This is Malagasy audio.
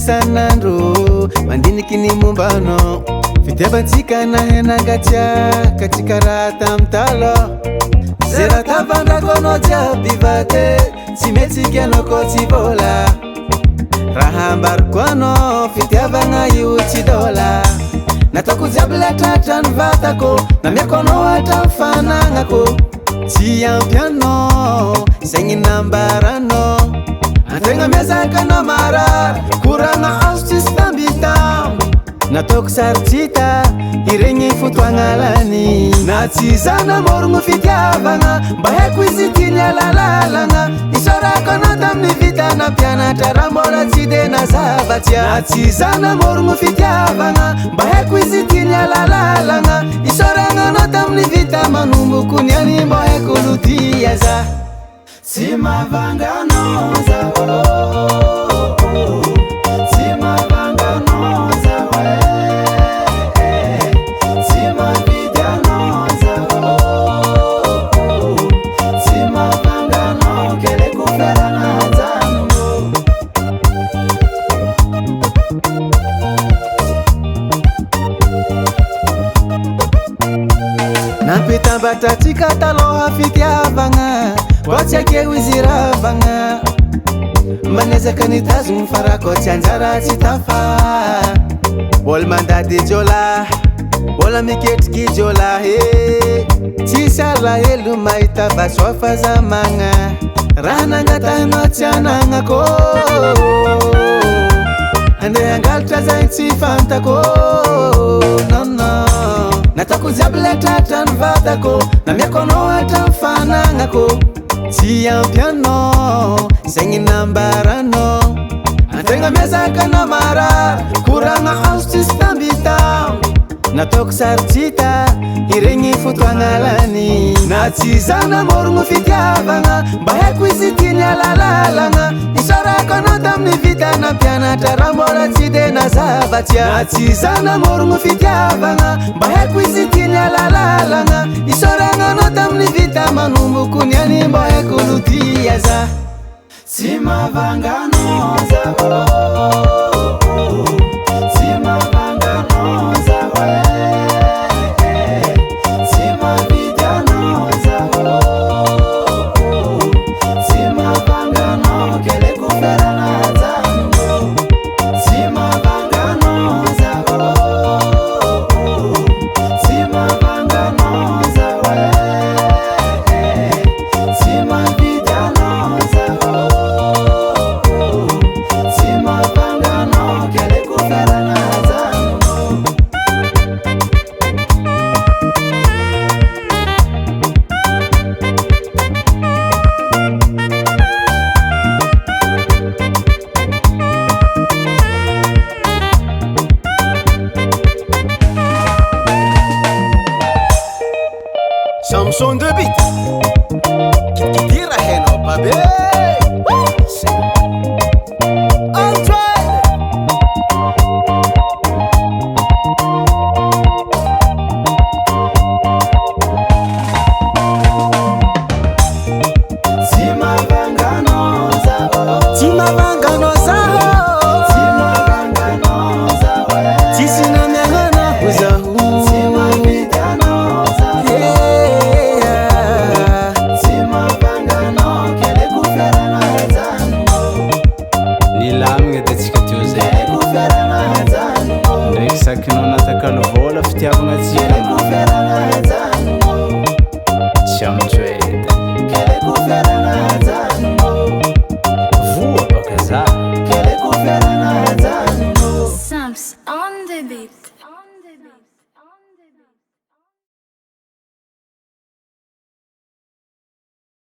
isanandro mandiniky ny mombano fitiavantsika na henangatia katsika raha tamtalo zay raha tavandrako anao jiaby vate tsy metsika anao ko tsy vola raha ambariko anao fitiavagna io tsy dola nataoko jiaby latratra ny vatako namiako anao hatra fanagnako tsy ampy anao zegny nambaranao antegna miazaka anao marary koragna azo tsisy tambitambo nataoko sarotsita iregny fotoagna lany na tsy zanamorogno fitiavagna mba haiko izy tiany alalalagna isorako anao tamin'ny vitana mpianatra raha mbola tsy de nazavatsy na tsy zanamorogno fitiavagna mba haiko izy tiany alalalagna isoragna anao tamin'ny vita manomboko niany mba haiko lotia za tsy mavanga anao za tsy mavanga anao za tsy mavidy anao za tsy mavanga anao keleko ferana zango nampitambatratsika taloha fitiavagna koa tsy akeo izy ravagna manezaka nitazogny fara koa tsy anjara tsy tafa ôlo mandady jola ôla miketriky jola he tsisy alahelo mahita basoafa zamagna raha nangatahinao tsy anagnako andeha angalatra zay tsy fantako nono nataoko jiaby latratra ny vatako namiako anao hatra mifanagnako tsy ampy anao zegny nambaranao antegna miazaka anao marary koragna azo tsisy tambitambo nataoko sarotsita iregny fotoagna lany na tsy zanamorogno fitiavagna mba haiko izy tiany alalalagna isorako anao tamin'ny vitana mpianatra raha mbola tsy de nazavatsy na tsy zanamorogno fitiavagna mba haiko izy tiany alalalagna isoragna anao tamin'ny vita manomboko niany mba haiko lotia za tsy mavanga anao za tsy mavanga anao za tsy mavidy anao za tsy mavanga anao keleko ferana zango tsy mavanga anao za tsy mavanga anao za tsy mavidy anao za tsy mavanga anao keleko ferana zango Samson de Beat.